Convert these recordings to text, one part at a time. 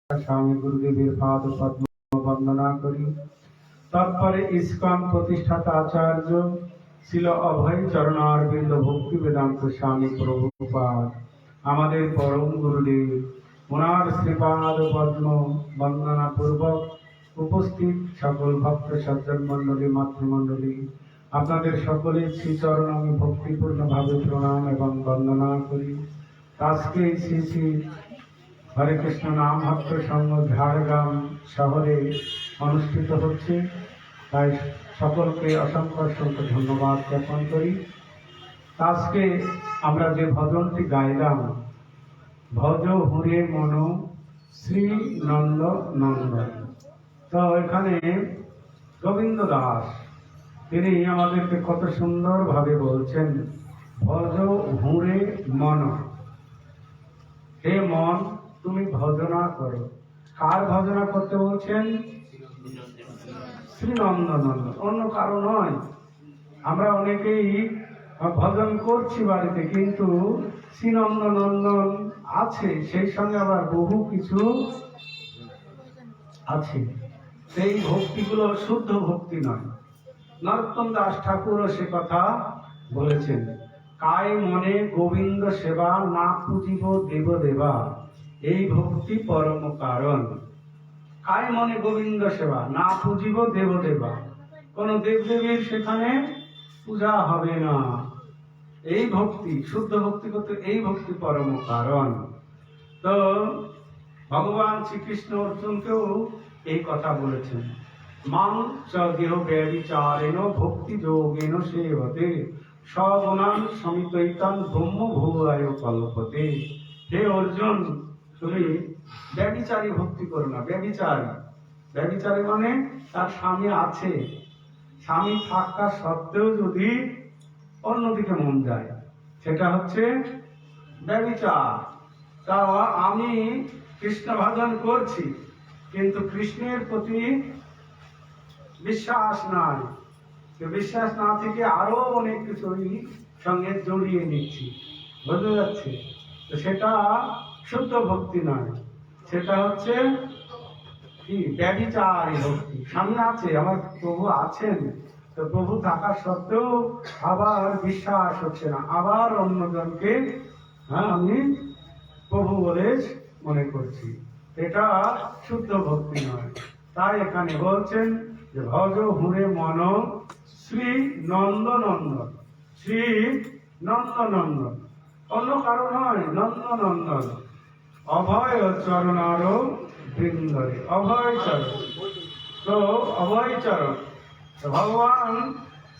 স্বামী গুরুদেবের পাদ পদ্ম বন্দনা করি। তৎপরে ইস্কন প্রতিষ্ঠাতা আচার্য ছিল অভয় চরণারবিন্দ ভক্তি বেদান্ত স্বামী প্রভুপাদ আমাদের পরম গুরুদেব, ওনার শ্রীপাদ পদ্ম বন্দনা পূর্বক উপস্থিত সকল ভক্ত সজ্জন মন্ডলী, মাতৃমন্ডলী, আপনাদের সকলের শ্রীচরণ আমি ভক্তিপূর্ণ ভাবে প্রণাম এবং বন্দনা করি। আজকে শ্রী শ্রী হরে কৃষ্ণ নাম ভক্ত সংঘ ঝাড়গ্রাম শহরে অনুষ্ঠিত হচ্ছে, তাই সকলকে অসংখ্য অসংখ্য ধন্যবাদ জ্ঞাপন করি। আজকে আমরা যে ভজনটি গাইলাম, ভজ হুরে মন শ্রী নন্দ নন্দন, তো এখানে গোবিন্দ দাস তিনি আমাদেরকে কত সুন্দরভাবে বলছেন, ভজ হুরে মন, হে মন তুমি ভজনা করো। কার ভজনা করতে বলছেন? শ্রী নন্দনন্দন, অন্য কারো নয়। আমরা অনেকেই ভজন করছি বাড়িতে, কিন্তু শ্রী নন্দনন্দন আছে, সেই সঙ্গে আবার বহু কিছু আছে। সেই ভক্তিগুলো শুদ্ধ ভক্তি নয়। নরোত্তম দাস ঠাকুরও সে কথা বলেছেন, কায় মনে গোবিন্দ সেবা না পুজিব দেব দেবা, এই ভক্তি পরম কারণ। কায় মনে গোবিন্দ সেবা না পুজিব দেব দেবা, কোন দেবদেবীর সেখানে পূজা হবে না। এই ভক্তি, শুদ্ধ ভক্তি করতে এই ভক্তি পরম কারণ। তো ভগবান শ্রীকৃষ্ণ অর্জুনকেও এই কথা বলেছেন, মাং চ দেহ ব্যবিচারেণ ভক্তি যোগেন সেবতে সগুণান সমিতৈতান ব্রহ্ম ভূয়ায় কল্পতে। হে অর্জুন, তুমি ব্যভিচারী ভক্তি করো না। ব্যভিচারী মানে তার স্বামী আছে, স্বামী থাকা সত্ত্বেও যদি অন্যদিকে মন যায়, সেটা হচ্ছে ব্যভিচার। তা আমি কৃষ্ণ ভজন করছি, কিন্তু কৃষ্ণের প্রতি বিশ্বাস নাই, বিশ্বাস না থেকে আরো অনেক কিছুই সঙ্গে জড়িয়ে নিচ্ছি, বোঝা যাচ্ছে? তো সেটা শুদ্ধ ভক্তি নয়, সেটা হচ্ছে কি ব্যভিচারী ভক্তি। সামনে আছে, আমার প্রভু আছেন, তো প্রভু থাকা সত্ত্বেও আবার বিশ্বাস হচ্ছে না, আবার অন্যজনকে আমি প্রভু বলে মনে করছি, এটা শুদ্ধ ভক্তি নয়। তাই এখানে বলছেন যে ভজ হুরে মন শ্রী নন্দনন্দন, শ্রী নন্দনন্দন, অন্য কারো নয়, নন্দনন্দন অভয় চরণার বৃন্দরে, অভয় চরণ। তো অভয় চরণ, ভগবান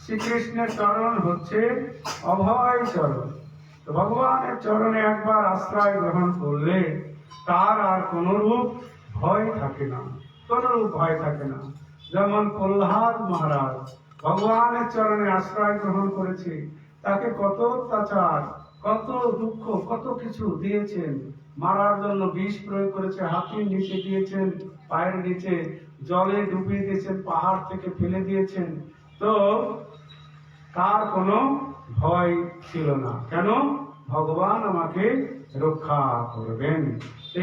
শ্রীকৃষ্ণের চরণ হচ্ছে অভয় চরণ। তো ভগবানের চরণে একবার আশ্রয় গ্রহণ করলে তার আর কোনরূপ ভয় থাকে না, কোনরূপ ভয় থাকে না। যেমন প্রহ্লাদ মহারাজ ভগবানের চরণে আশ্রয় গ্রহণ করেছে, তাকে কত অত্যাচার, কত দুঃখ, কত কিছু দিয়েছেন। মারার জন্য বিষ প্রয়োগ করেছে, হাতির নিচে দিয়েছেন, পায়ের নিচে জলে ডুবিয়ে দিয়েছেন, পাহাড় থেকে ফেলে দিয়েছেন। তো তার কোনো ভয় ছিল না। কেন? ভগবান আমাকে রক্ষা করবেন।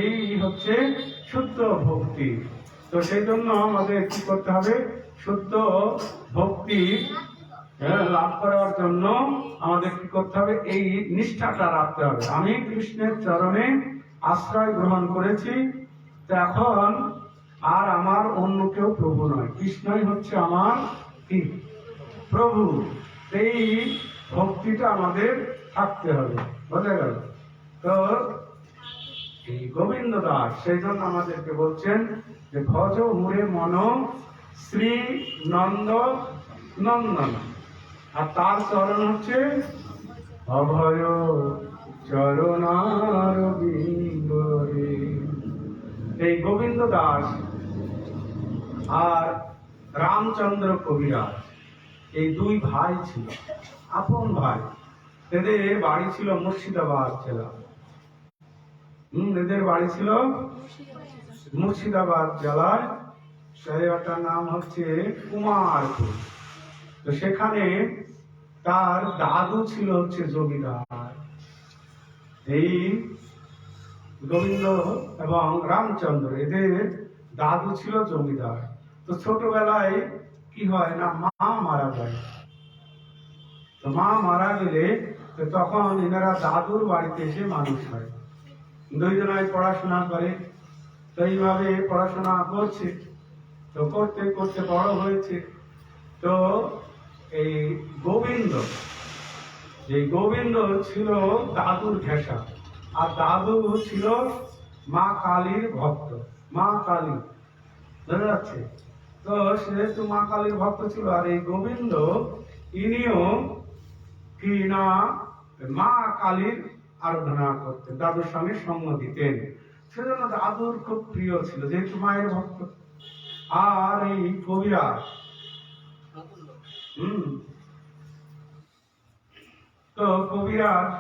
এই হচ্ছে শুদ্ধ ভক্তি। তো সেই জন্য আমাদের কি করতে হবে? শুদ্ধ ভক্তি লাভ করার জন্য আমাদের কি করতে হবে? এই নিষ্ঠাটা রাখতে হবে। আমি কৃষ্ণের চরণে আশ্রয় গ্রহণ করেছি, তো এখন আর আমার অন্য কেউ প্রভু নয়, কৃষ্ণই হচ্ছে আমার কি প্রভু। এই ভক্তিটা আমাদের থাকতে হবে, বোঝা গেল? তো এই গোবিন্দ দাস সেই জন্য আমাদেরকে বলছেন যে ভজ হুরে মন শ্রী নন্দ নন্দন, আর তার চরণ হচ্ছে অভয় চরণার বিন্দরে। এই গোবিন্দ দাস আর রামচন্দ্র কবিরাজ, এই দুই ভাই ছিল, আপন ভাই। এদের বাড়ি ছিল মুর্শিদাবাদ জেলা। এদের বাড়ি ছিল মুর্শিদাবাদ জেলায়, জায়গাটার নাম হচ্ছে কুমারপুর। তো সেখানে তার দাদু ছিল হচ্ছে জমিদার। এই গোবিন্দ এবং রামচন্দ্র এদের দাদু ছিল জমিদার। তো ছোটবেলায় কি হয় না, মা মারা যায়। তো মা মারা গেলে তখন এনারা দাদুর বাড়িতে এসে মানুষ হয়। দুইজনায় পড়াশোনা করে। তো এইভাবে পড়াশোনা করছে। তো করতে করতে বড় হয়েছে। তো এই গোবিন্দ, যে গোবিন্দ ছিল দাদুর ঘেঁষা, আর দাদু ছিল মা কালীর ভক্ত। মা কালী, বোঝা যাচ্ছে? তো সেহেতু মা কালীর ভক্ত ছিল। আর এই গোবিন্দ ইনিও কি না মা কালীর আরাধনা করতেন, দাদুর সঙ্গে সঙ্গ দিতেন। সেজন্য দাদুর খুব প্রিয় ছিল, যেহেতু মায়ের ভক্ত। আর এই কবিরাজ, তো কবিরাজ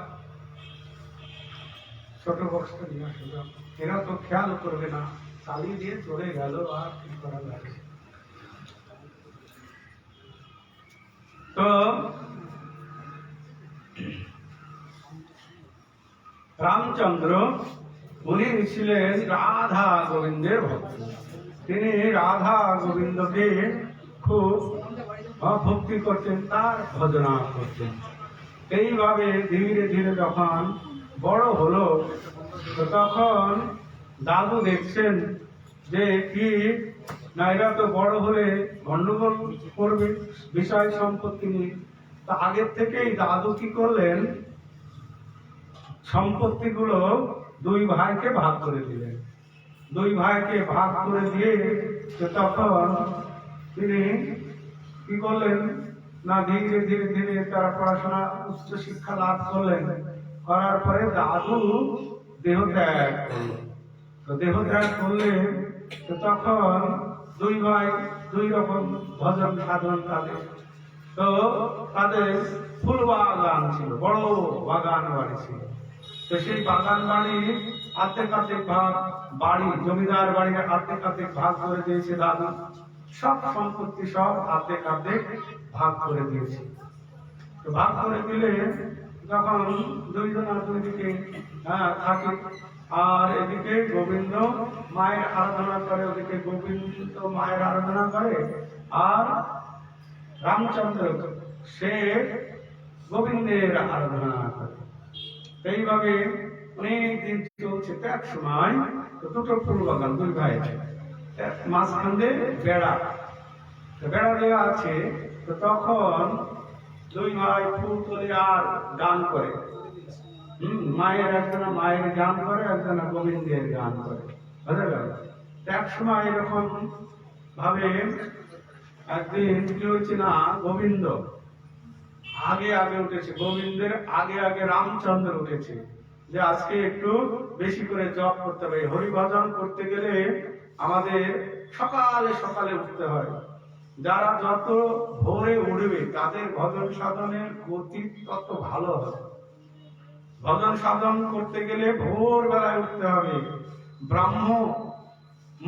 ছোট বক্সটা নিয়ে আসলো, এরা তো খেয়াল করবে না, চালিয়ে দিয়ে চলে গেল, আর কি করা যাবে। তো রামচন্দ্র উনি ছিলেন রাধা গোবিন্দের ভক্ত। তিনি রাধা গোবিন্দকে খুব ভক্তি করতেন, তার ভজনা করতেন। এইভাবে ধীরে ধীরে যখন বড় হলো, তখন দাদু দেখছেন যে কি না, এরা তো বড় হলে গন্ডগোল করবে বিষয় সম্পত্তি নিয়ে। তা আগের থেকেই দাদু কি করলেন, সম্পত্তিগুলো দুই ভাইকে ভাগ করে দিলেন। দুই ভাইকে ভাগ করে দিয়ে তখন তিনি কি করলেন না, ধীরে ধীরে ধীরে তারা পড়াশোনা উচ্চ শিক্ষা লাভ করলেন। করার পরে দাদু দেহ ত্যাগ করলেন। তো দেহ ত্যাগ করলে তখন দুই ভাই দুই রকম ভজন সাধন তাদের। তো তাদের ফুল বাগান ছিল, বড় বাগান বাড়ি ছিল। তো সেই বাগান বাড়ি আর্ধেক আর্ধেক ভাগ, বাড়ি জমিদার বাড়ির আর্ধেক আর্ধেক ভাগ করে দিয়েছে দাদু। সব সম্পত্তি সব আর্ধেক আর্ধেক ভাগ করে দিয়েছে। তো ভাগ করে দিলে যখন দুইজন দুই দিকে থাকে, আর এদিকে গোবিন্দ মায়ের আরাধনা করে, ওদিকে গোবিন্দ মায়ের আরাধনা করে, আর রামচন্দ্র সে গোবিন্দের আরাধনা করে। এইভাবে অনেক দিন চলছে। এক সময় দুটো ফুল বাগান, দুই ভাই, মাঝখানে বেড়া, বেড়া দেওয়া আছে। তো তখন দুই ভাই ফুল তোলে আর গান করে। মায়ের একজনা মায়ের গান করে, একজনা গোবিন্দের গান করে, বুঝা গেল? এক সময় এরকম ভাবে একদিন কি হয়েছে না, গোবিন্দ আগে আগে উঠেছে, গোবিন্দের আগে আগে রামচন্দ্র উঠেছে, যে আজকে একটু বেশি করে জপ করতে হবে। হরিভজন করতে গেলে আমাদের সকালে সকালে উঠতে হয়। যারা যত ভোরে উঠবে তাদের ভজন সাধনের গতি তত ভালো হবে। ভজন সাধন করতে গেলে ভোর বেলায় উঠতে হবে। ব্রাহ্ম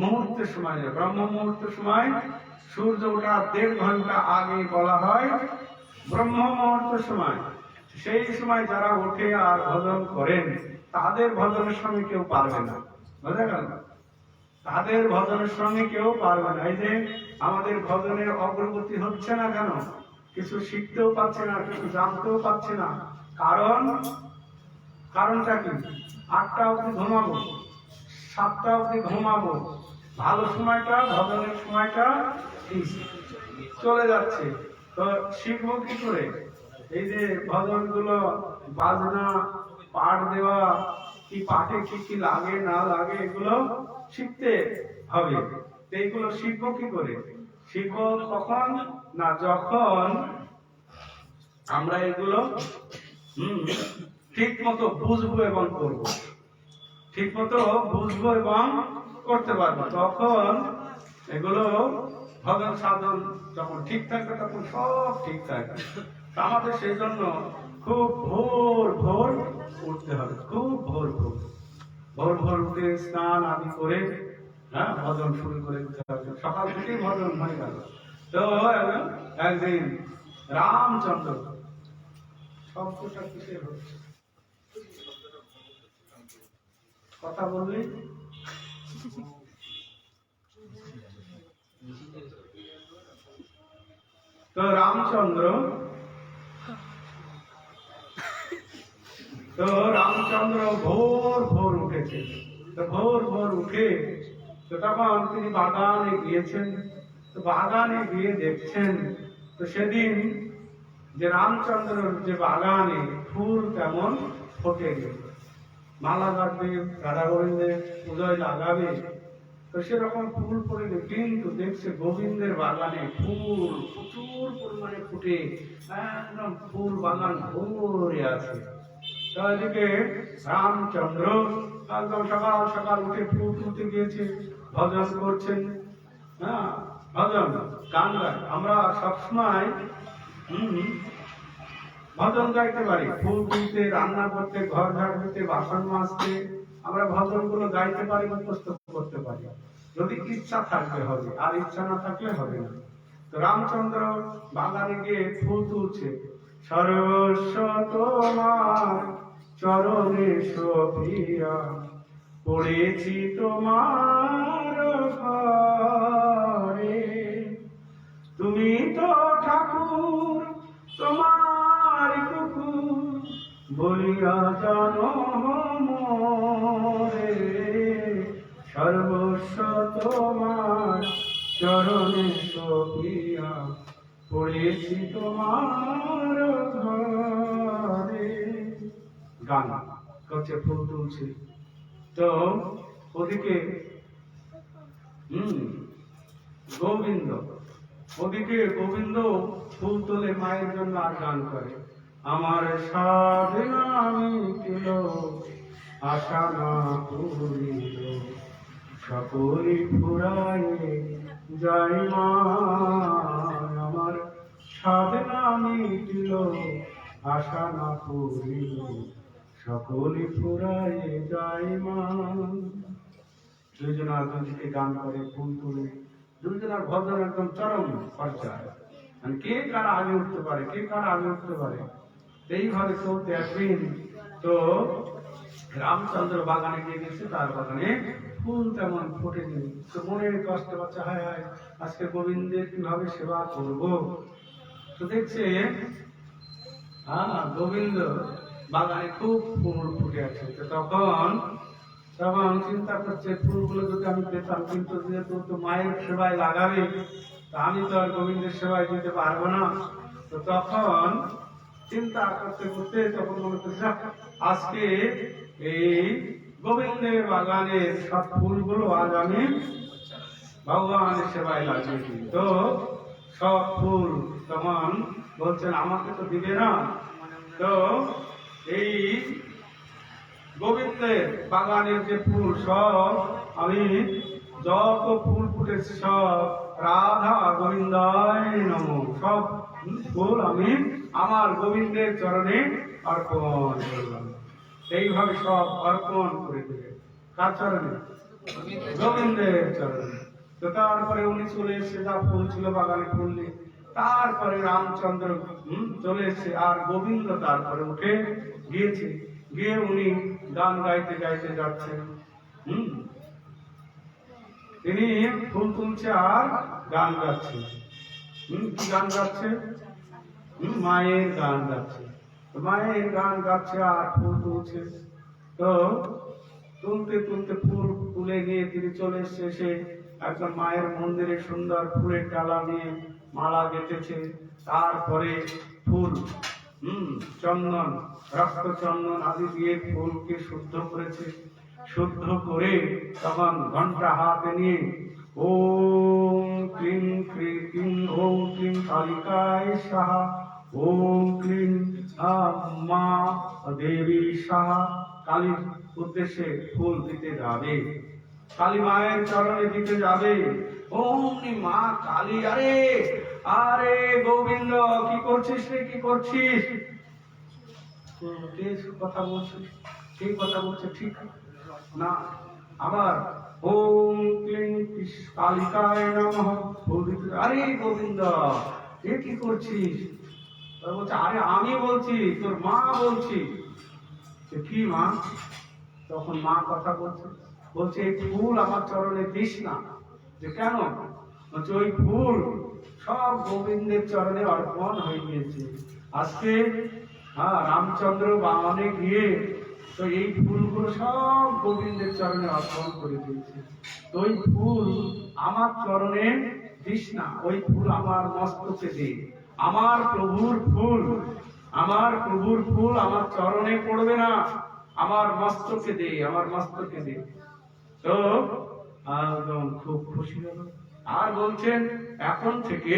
মুহূর্তের সময়, ব্রহ্ম মুহূর্তের সময় সূর্য ওঠার 1.5 ঘন্টা আগে বলা হয় ব্রহ্ম মুহূর্তের সময়। সেই সময় যারা ওঠে আর ভজন করেন তাদের ভজনের সঙ্গে কেউ পারবে না, বুঝা গেল? তাদের ভজনের সঙ্গে কেউ পারবে না। এই যে আমাদের ভজনের অগ্রগতি হচ্ছে না কেন, কিছু শিখতেও পাচ্ছে না, কিছু জানতেও পাচ্ছে না। কারণটা কি? 8টা অবধি ঘুমাবো, 7টা অবধি ঘুমাবো, ভালো সময়টা ভজনের সময়টা চলে যাচ্ছে। তো শিখবো কি করে? এই যে ভজন গুলো, বাজনা, পাঠ দেওয়া, কি পাঠে কি কি লাগে না লাগে এগুলো শিখতে হবে। এইগুলো শিখবো কি করে? শিখবো তখন না যখন আমরা এগুলো ঠিক মতো বুঝবো এবং করবো, ঠিক মতো বুঝবো এবং করতে পারবো। তখন এগুলো ভজন সাধন যখন ঠিক থাকবে তখন সব ঠিক থাকবে। আমাদের সেই জন্য খুব ভোর ভোর উঠতে হবে, খুব ভোর ভোর ভোর ভোর উঠে স্নান আদি করে ভজন শুরু করে দিতে হবে। সকাল থেকেই ভজন হয়ে গেল। তো একদিন রামচন্দ্র, শব্দটা কিসের হচ্ছে? কথা বললি? তো রামচন্দ্র ভোর ভোর উঠেছে। তো ভোর ভোর উঠে তো তখন তিনি বাগানে গিয়েছেন। তো বাগানে গিয়ে দেখছেন তো সেদিন যে রামচন্দ্রের যে বাগানে ফুল তেমন ফোটে গেল, মালা গাঁথবে, রাধা গোবিন্দের পুজোয় লাগাবে, তো সেরকম ফুল পড়ে। কিন্তু দেখছে গোবিন্দের বাগানে ফুল প্রচুর পরিমাণে ফুটে, একদম ফুল বাগান ভরে আছে। তো এদিকে রামচন্দ্র একদম সকাল সকাল উঠে ফুল তুলতে গিয়েছে, ভজন করছেন। হ্যাঁ, ভজন গান গায়। আমরা সবসময় ভজন গাইতে পারি, ফুল তুলতে, রান্না করতে, ঘর ঝাড় দিতে, বাসন মাজতে, আমরা ভজন গুলো গাইতে পারি, মুখস্থ করতে পারি। যদি ইচ্ছা থাকলে হবে, আর ইচ্ছা না থাকলে হবে না। তো রামচন্দ্র বাগানে গিয়ে ফুল তুলছে। সর্বস্ব তোমার চরণে শোভিয়া পড়েছি তোমার ঘরে, তুমি তো ঠাকুর তোমার কুকুর বলিয়া জানো মোরে, সর্বস্ব তোমার চরণে শোভিয়া পড়েছি তোমার ঘরে। গান করছে, ফুল তুলছে। তো ওদিকে গোবিন্দ ফুল তোলে মায়ের জন্য আর গান করে। আমার সাধনা মিটিল আশা না পুরিল, সকলি ফুরায়ে যাই মা, আমার সাধনা মিটিল আশা না পুরিল, সকলি ফুরায়ে যাই মা। দুইজনা দুদিকে গান করে, ফুল তুলে, দুইজনার ভজন একদম চরম পর্যায়ে। মানে কে কারা আগে উঠতে পারে, কে কারা আগে উঠতে পারে, এইভাবে চলতে একদিন তো রামচন্দ্র বাগানে গিয়ে গেছে, তার বাগানে ফুল তেমন ফোটেনি। তো মনের কষ্ট পাচ্ছে, হায় হায় আজকে গোবিন্দের কিভাবে সেবা করব। তো দেখছে গোবিন্দ বাগানে খুব ফুল ফুটে আছে। তো তখন চিন্তা করছে, ফুলগুলো যদি আমি পেতাম, কিন্তু যেহেতু তো মায়ের সেবায় লাগাবে, তা আমি তো আর গোবিন্দের সেবায় দিতে পারবো না। তো তখন চিন্তা করতে করতে তখন মনে করছে, আজকে এই গোবিন্দের বাগানের সব ফুলগুলো আজ আমি ভগবানের সেবায় লাগিয়ে দিই। তো সব ফুল তখন বলছেন আমাকে তো দিবে না। তো এই গোবিন্দের বাগানের যে ফুল সব আমি, যত ফুল ফুটেছে সব রাধা গোবিন্দায় নমঃ, সব ফুল আমি আমার গোবিন্দের চরণে অর্পণ করলাম। এইভাবে সব অর্পণ করে দেবে কার চরণে? গোবিন্দের চরণে। তো তারপরে উনি চলে এসে, যা ফুল ছিল বাগানে ফুল নেই। তারপরে রামচন্দ্র চলে এসে, আর গোবিন্দ তারপরে উঠে গিয়েছে। গিয়ে উনি গান গাইতে গাইতে যাচ্ছেন। তিনি ফুল তুলছে আর গান গাচ্ছে। কি গান গাচ্ছে? মায়ের গান গাচ্ছে। মায়ের গান গাচ্ছে আর ফুল তুলছে। তো তুলতে তুলতে ফুল তুলে নিয়ে তিনি চলে এসছে, সে একজন মায়ের মন্দিরে সুন্দর ফুলের ডালা নিয়ে মালা গেঁথেছে। তারপরে ফুল চন্দন, রক্ত চন্দন আদি দিয়ে ফুলকে শুদ্ধ করেছে। শুদ্ধ করে তখন ঘন্টা হাতে নিয়ে ওম ক্লিং ক্লিং ওম ক্লিং কালিকায় সাহা, ওম ক্লিং মা দেবী সাহা, কালীর উদ্দেশ্যে ফুল দিতে যাবে, কালী মায়ের চরণে দিতে যাবে। ওমনি মা কালী, আরে আরে গোবিন্দ কি করছিস রে, কি করছিস? কথা বলছিস, কে কথা বলছে ঠিক না। আবার ওম ক্লিং কালিকায় নমঃ, আরে গোবিন্দ এ কি করছিস? বলছে আরে আমি বলছি, তোর মা বলছি। কি মা? তখন মা কথা বলছে, বলছে এই ফুল আমার চরণে দিস না। যে কেন? বলছে ওই ফুল সব গোবিন্দের চরণে অর্পণ হয়ে গিয়েছে। আজকে রামচন্দ্র বামনে গিয়ে তো এই ফুলগুলো সব গোবিন্দের চরণে অর্পণ করে দিয়েছে। তো ওই ফুল আমার চরণে দিস না, ওই ফুল আমার মস্তকে দে। আমার প্রভুর ফুল, আমার প্রভুর ফুল আমার চরণে পড়বে না, আমার মস্তকে দে, আমার মস্তকে দে। তো একদম খুব খুশি হলো। আর বলছেন এখন থেকে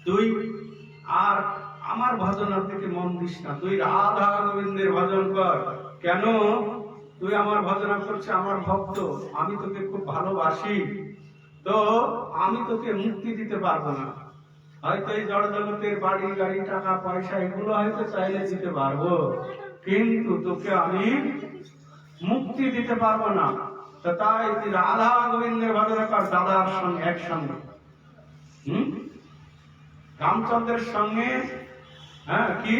তুই আর আমার ভজনার থেকে মন দিস না, তুই রাধা গোবিন্দের ভজন কর। কেন? তুই আমার ভজনা করছে, আমার ভক্ত, আমি তোকে খুব ভালোবাসি, তো আমি তোকে মুক্তি দিতে পারবো না। হয়তো এই জড় জগতের বাড়ি গাড়ি টাকা পয়সা এগুলো হয়তো চাইলে দিতে পারবো, কিন্তু তোকে আমি মুক্তি দিতে পারবো না। তো তাই তুই রাধা গোবিন্দের ভজনা কর দাদার সঙ্গে একসঙ্গে। রামচন্দ্রের সঙ্গে কি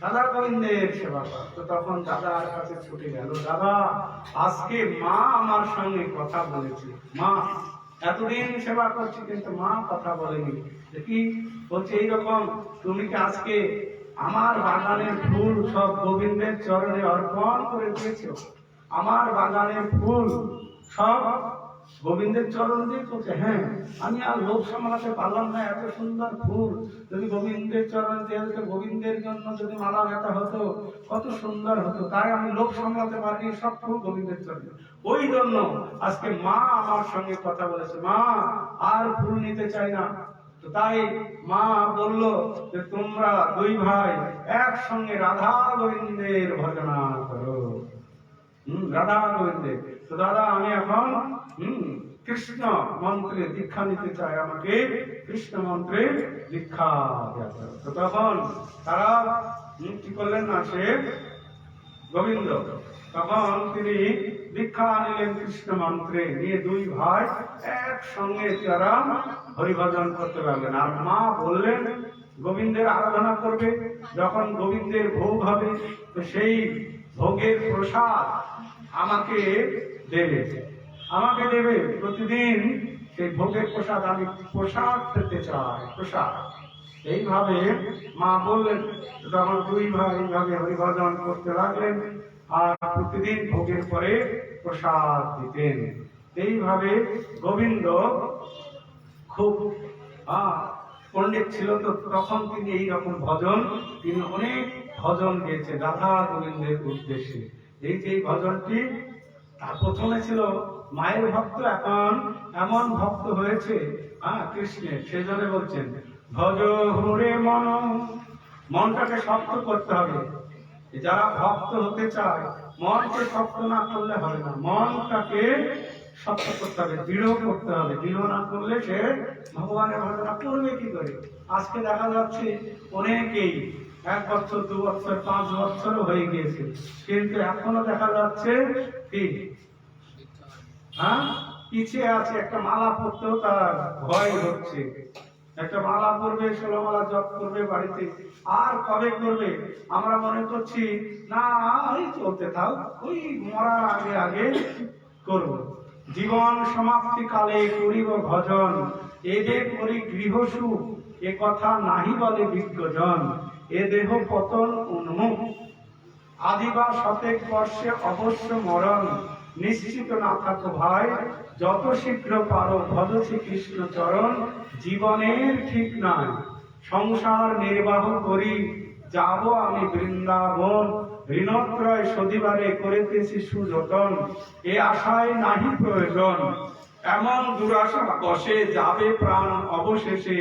রাধা গোবিন্দের সেবা কর। তো তখন দাদার কাছে ছুটে গেল, দাদা আজকে মা আমার সঙ্গে কথা বলেছে। মা এতদিন সেবা করছি কিন্তু মা কথা বলেনি। কি বলছে? এইরকম তুমি কি আজকে আমার বাগানের ফুল সব গোবিন্দের চরণে অর্পণ করে দিয়েছো? আমার বাগানের ফুল সব গোবিন্দের চরণ দিয়ে করছে। হ্যাঁ, আমি আর লোভ সামলাতে পারলাম না, এত সুন্দর ফুল যদি গোবিন্দের চরণ দিয়ে হতো, গোবিন্দের জন্য যদি মালা গাঁথা হতো কত সুন্দর হতো, তাই আমি লোভ সামলাতে পারিনি, সব ফুল গোবিন্দের চরণে। ওই জন্য আজকে মা আমার সঙ্গে কথা বলেছে, মা আর ফুল নিতে চাই না। তো তাই মা বলল যে তোমরা দুই ভাই একসঙ্গে রাধা গোবিন্দের ভজনা করো। রাধা গোবিন্দের। তো দাদা আমি এখন কৃষ্ণ মন্ত্রে দীক্ষা নিতে চাই, আমাকে কৃষ্ণ মন্ত্রে দীক্ষা দেওয়া। তো তখন তারা কি করলেন না, সে গোবিন্দ তখন তিনি দীক্ষা নিলেন কৃষ্ণ মন্ত্রে, নিয়ে দুই ভাই একসঙ্গে তারা হরিভজন করতে পারলেন। আর মা বললেন গোবিন্দের আরাধনা করবে, যখন গোবিন্দের ভোগ হবে তো সেই ভোগের প্রসাদ আমাকে দেবে, আমাকে দেবে প্রতিদিন সেই ভোগের প্রসাদ, আমি প্রসাদ পেতে চাই, প্রসাদ। এইভাবে মা বললেন। তখন দুই ভাই এইভাবে হরিভজন করতে লাগলেন আর প্রতিদিন ভোগের পরে প্রসাদ দিতেন। এইভাবে গোবিন্দ খুব পণ্ডিত ছিল, তো তখন তিনি এইরকম ভজন, তিনি অনেক ভজন গেয়েছে রাধা গোবিন্দের উদ্দেশ্যে। এই যে ভজনটি প্রথমে ছিল মায়ের ভক্ত, এখন এমন ভক্ত হয়েছে কৃষ্ণের, সেজন্য বলছেন ভজ হরে মন, মনটাকে শক্ত করতে হবে। যারা ভক্ত হতে চায় মনকে শক্ত না করলে হবে না, মনটাকে শক্ত করতে হবে, দৃঢ় করতে হবে। দৃঢ় না করলে সে ভগবানের ভজনা করবে কি করে? আজকে দেখা যাচ্ছে অনেকেই 1 বছর 2 বছর 5 বছরও হয়ে গিয়েছে, কিন্তু এখনো দেখা যাচ্ছে কি পিছিয়ে আছে। একটা মালা পরতেও তার ভয় হচ্ছে, একটা মালা পরবে, 16 মালা জপ করবে বাড়িতে, আর কবে করবে? আমরা মনে করছি না এই চলতে থাক, ওই মরার আগে আগে করব। জীবন সমাপ্তি কালে করিব ভজন, এদে করি গৃহ সুখ, এ কথা নাহি বলে বিজ্ঞজন, এ দেহ পতন উন্মুখ, আদিবা শতেক বর্ষে অবশ্য মরণ, নিশ্চিত না থাকো ভাই, যত শীঘ্র পারো ভজ শ্রীকৃষ্ণ চরণ, জীবনের ঠিক নাই, সংসার নির্বাহ করি যাব আমি বৃন্দাবন, ঋণত্রয় শোধিবারে করিতেছি সুযতন, এ আশায় নাহি প্রয়োজন, এমন দুরাশা বসে যাবে প্রাণ অবশেষে,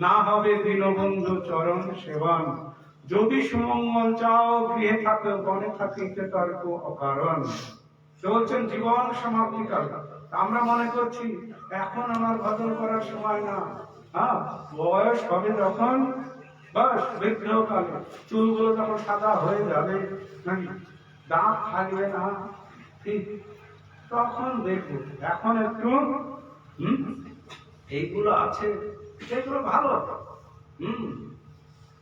না হবে দীনবন্ধু চরণ সেবন, যদি সুমঙ্গল চাও গৃহে থাকো বনে থাকিতে তর্ক অকারণ। বলছেন জীবন সমাপ্তিকাল। আমরা মনে করছি এখন আমার ভজন করার সময় না, বয়স হবে যখন, বাস বৃদ্ধকালে চুলগুলো যখন সাদা হয়ে যাবে, দাঁত থাকবে না, ঠিক তখন দেখবো। এখন একটু এইগুলো আছে, সেগুলো ভালো,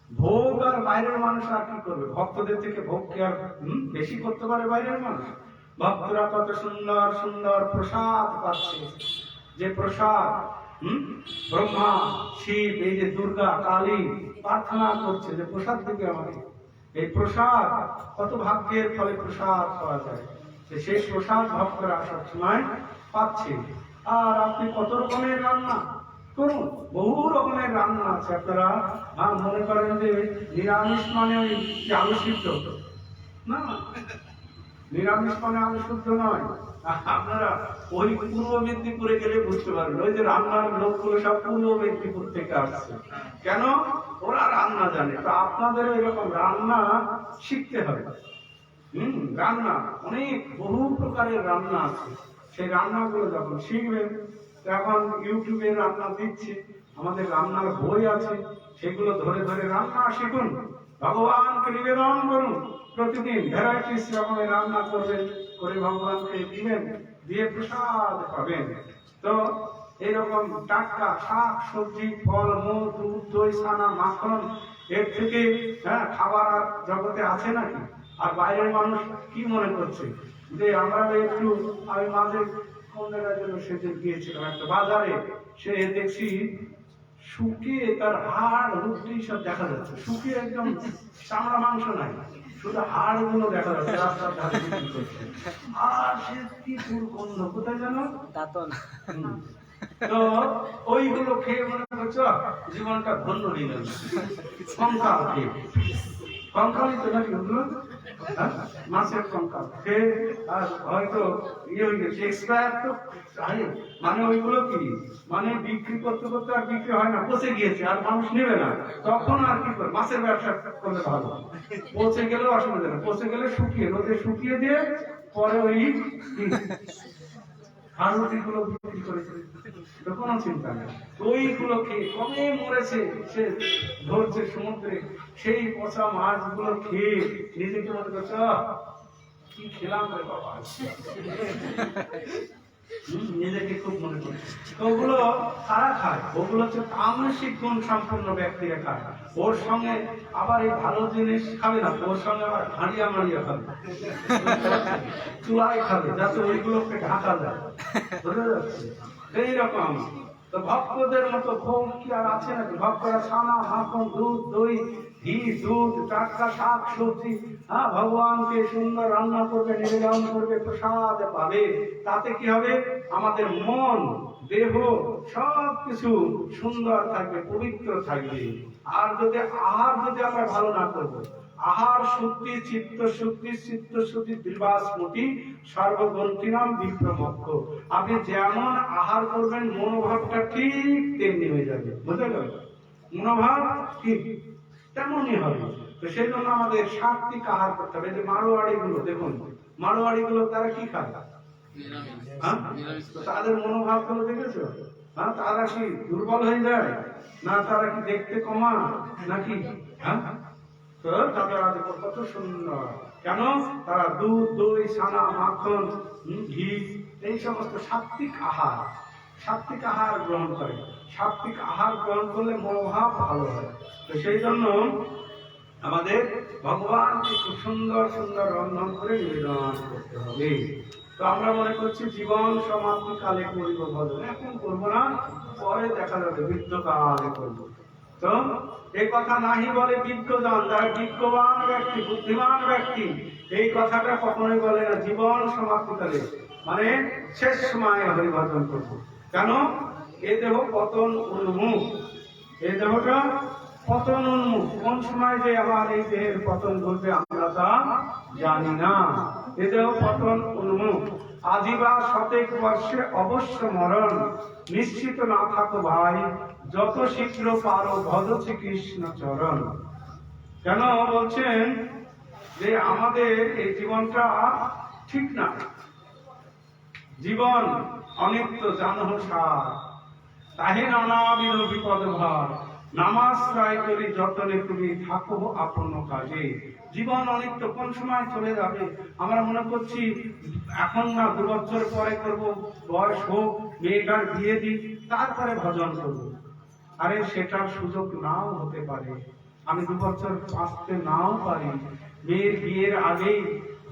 ভোগ আর বাইরের মানুষ আর কি করবে? ভক্তদের থেকে ভোগ কি আর বেশি করতে পারে বাইরের মানুষ? ভক্তরা কত সুন্দর সুন্দর প্রসাদ পাচ্ছে, যে প্রসাদ ব্রহ্মা শিব এই যে দুর্গা কালী প্রার্থনা করছে যে প্রসাদ থেকে আমাকে, এই প্রসাদ কত ভাগ্যের ফলে প্রসাদ পাওয়া যায়, সেই প্রসাদ ভক্তরা সবসময় পাচ্ছে। আর আপনি কত রকমের রান্না করুন, বহু রকমের রান্না আছে। আপনারা মনে করেন যে নিরামিষ মানে ওই যে আলু সিদ্ধ, না, নিরামিষ মানে আলু শুদ্ধ নয়। আপনারা ওই পূর্ব মেদিনীপুরে গেলে বুঝতে পারবেন, ওই যে রান্নার লোকগুলো সব পূর্ব মেদিনীপুর থেকে আসছে। কেন? ওরা রান্না জানে। তো আপনাদের এরকম রান্না শিখতে হবে। রান্না অনেক বহু প্রকারের রান্না আছে, সেই রান্নাগুলো যখন শিখবেন, এখন ইউটিউবে রান্না দিচ্ছে, আমাদের রান্নার বই আছে, সেগুলো ধরে ধরে রান্না শিখুন, ভগবানকে নিবেদন করুন। প্রতিদিন ভ্যারাইটিস রকমের রান্না করবেন, করে ভগবানকে দিবেন, দিয়ে প্রসাদ পাবেন। তো এইরকম টাটকা শাক সবজি, ফল মূল, দুধ দই ছানা মাখন, এর থেকে খাবার জগতে আছে নাকি? আর বাইরের মানুষ কি মনে করছে যে আমরা একটু, আমি মাঝে কোন জায়গায় জন্য সেদিন গিয়েছিলাম একটা বাজারে, সে দেখছি শুকিয়ে তার হাড় রুটি সব দেখা যাচ্ছে, শুকিয়ে একদম চামড়া মাংস নাই, শুধু হাড় গুলো দেখা যাচ্ছে রাস্তার ধারে বিক্রি করছে। আর সে কি দুর্গন্ধ, কোথায় জানো? তো ওইগুলো খেয়ে মনে করছো জীবনটা ধন্য নিল, কঙ্কাল খেয়ে, কঙ্কালই তো নাকি ওগুলো, মাছের কঙ্কাল খেয়ে আর হয়তো ইয়ে হয়ে গেছে এক্সপায়ার। তো মানে ওইগুলো কি, মানে বিক্রি করতে করতে আর বিক্রি হয় না, পচে গিয়েছে আর মানুষ নেবে না, তখন আর কি করে মাছের ব্যবসা করলে ভালো। পচে গেলেও অসুবিধা নেই, পচে গেলে শুকিয়ে রোদে শুকিয়ে দিয়ে পরে ওই হাড়ুটিগুলো বিক্রি করেছে, তো কোনো চিন্তা নেই। ওইগুলো খেয়ে কমে মরেছে, সে ধরছে সমুদ্রে, সেই পচা মাছগুলো খেয়ে নিজেকে মনে করছে কি খেলাম রে বাবা, নিজেকে খুব মনে করছে। তো ওগুলো কারা খায়? ওগুলো হচ্ছে তামসিক গুণ সম্পন্ন ব্যক্তিরা খায়। ওর সঙ্গে আবার এই ভালো জিনিস খাবে না, ওর সঙ্গে আবার হাঁড়িয়া মারিয়া খাবে, চুলাই খাবে, যাতে ওইগুলোকে ঢাকা যায়, বুঝা যাচ্ছে? এইরকম। তো ভক্তদের মতো ভোগ কি আর আছে নাকি? ভক্তরা ছানা মাখন দুধ দই ঘি দুধ টাটকা শাক সবজি ভগবানকে সুন্দর রান্না করবে, নিবেদন করবে, প্রসাদ পাবে। তাতে কি হবে? আমাদের মন দেহ সব কিছু সুন্দর থাকবে, পবিত্র থাকবে। আর যদি আহার যদি আমরা ভালো না করবো, আহার শুদ্ধি চিত্ত শুদ্ধি, চিত্ত শুদ্ধি বিবাসমতি সর্বগ্রন্থিনাম বিপ্রমক্ষ। আপনি যেমন আহার করবেন মনোভাবটা ঠিক তেমনি হয়ে যাবে, বুঝতে গেল? মনোভাব ঠিক তেমনই হবে। তো সেই জন্য আমাদের সাত্বিক আহার করতে হবে। যে মারোয়াড়ি গুলো দেখুন, মারোয়াড়ি গুলো তারা কি খায়? তাদের মনোভাব গুলো দেখেছো? তারা কি দুর্বল হয়ে যায় না? তারা কি দেখতে কমা নাকি? তো তাদের কত সুন্দর, কেন? তারা দুধ দই ছানা মাখন ঘি এই সমস্ত সাত্বিক আহার, সাত্বিক আহার গ্রহণ করে। সাত্বিক আহার গ্রহণ করলে মনোভাব ভালো হয়। তো সেই জন্য আমাদের ভগবানকে খুব সুন্দর সুন্দর রন্ধন করে নিবেদন করতে হবে। তো আমরা মনে করছি জীবন সমাপ্তি কালে করিব ভজন, এখন করবো না, পরে দেখা যাবে বৃদ্ধকালে করবো। তো এই কথা নাহি বলে বিজ্ঞজন, যারা বিজ্ঞবান ব্যক্তি বুদ্ধিমান ব্যক্তি এই কথাটা কখনোই বলে না জীবন সমাপ্তিকালে, মানে শেষ সময় হরিভজন করবো। কেন? এ দেহ পতন উন্মুখ, এই দেহটা পতন উন্মুখ। কোন সময় যে আমার এই দেহের পতন ঘটবে আমরা তা জানি না। এ দেহ পতন উন্মুখ, আজিবা শতেক বর্ষে অবশ্য মরণ, নিশ্চিত না থাকো ভাই যত শীঘ্র পারো ভজ শ্রীকৃষ্ণ চরণ। কেন বলছেন যে আমাদের এই জীবনটা ঠিক না, জীবন অনিত্য জানহ সার, তাহে নানাবিধ বিপদ ভার, নামাশ্রয় করি যতনে তুমি থাকো আপন কাজে। জীবন অনিত্য, কোন সময় চলে যাবে। আমরা মনে করছি এখন না, 2 বছর পরে করব, বয়স হোক, মেয়েটার বিয়ে দিই, তারপরে ভজন করব। আরে সেটার সুযোগ নাও হতে পারে। আমি 2 বছর আসতে নাও পারি, মেয়ের বিয়ের আগেই,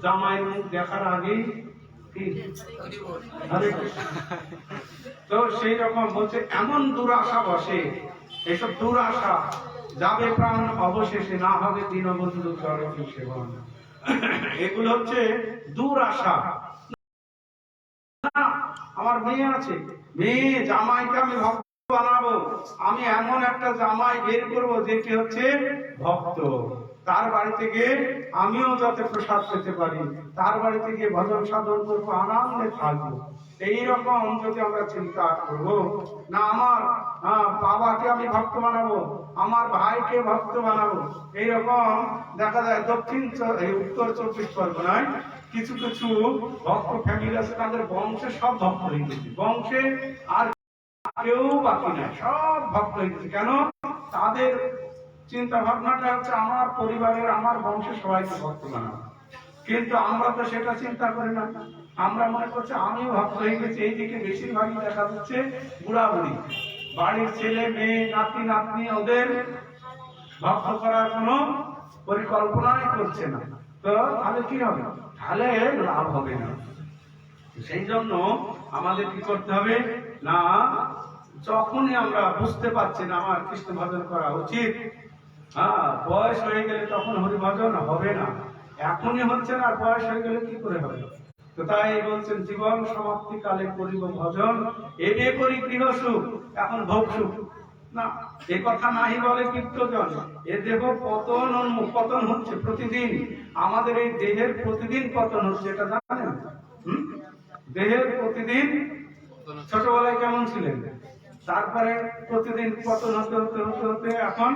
জামাইয়ের মুখ দেখার আগেই তো সেই রকম বলছে, এমন দুরাশা বসে, এসব দুরাশা যাবে প্রাণ অবশেষে, না হবে দীনবন্ধু চরণ সেবন। এগুলো হচ্ছে দুরাশা। আমার মেয়ে আছে, মেয়ে জামাইকে আমি ভক্ত বানাবো, আমি এমন একটা জামাই বের করবো যেটি হচ্ছে ভক্ত, তার বাড়িতে গিয়ে আমিও যাতে প্রসাদ পেতে পারি, তার বাড়িতে গিয়ে ভজন সাধন করবো, আনন্দে থাকবো। এইরকম যদি আমরা চিন্তা করবো না, আমার বাবাকে আমি ভক্ত বানাবো, আমার ভাইকে ভক্ত বানাবো, এইরকম দেখা যায় উত্তর 24 পরগনায় কিছু কিছু ভক্ত ফ্যামিলি আছে, তাদের বংশে সব ভক্ত হয়ে গেছে, বংশে আর কেউ বাকি নাই, সব ভক্ত হয়ে গেছে। কেন? তাদের চিন্তা ভাবনাটা হচ্ছে আমার পরিবারের, আমার বংশের সবাইকে ভক্ত বানাবো। কিন্তু আমরা তো সেটা চিন্তা করি না, আমরা মনে করছি আমিও ভক্ত হয়ে গেছি। এইদিকে বেশিরভাগই দেখা যাচ্ছে বুড়া বুড়ি, বাড়ির ছেলে মেয়ে নাতি নাতনি ওদের ভক্ত করার কোনো পরিকল্পনাই করছে না। তো তাহলে কি হবে? তাহলে লাভ হবে না। সেই জন্য আমাদের কি করতে হবে না, যখনই আমরা বুঝতে পারছি না আমার কৃষ্ণ ভজন করা উচিত, বয়স হয়ে গেলে তখন হরি ভজন হবে না, এখনই হচ্ছে না, আর বয়স হয়ে গেলে কি করে হবে? তো তাই বলছেন, জীবন সমাপ্তি কালে করিব ভজন, এবে করি গৃহ সুখ, এখন ভোগ সুখ না, এ কথা নাহি বলে কীর্তজন। এ দেহ পতন হচ্ছে প্রতিদিন, আমাদের এই দেহের প্রতিদিন পতন হচ্ছে, এটা জানেন? দেহের প্রতিদিন, ছোটবেলায় কেমন ছিলেন, তারপরে প্রতিদিন পতন হতে হতে হতে হতে এখন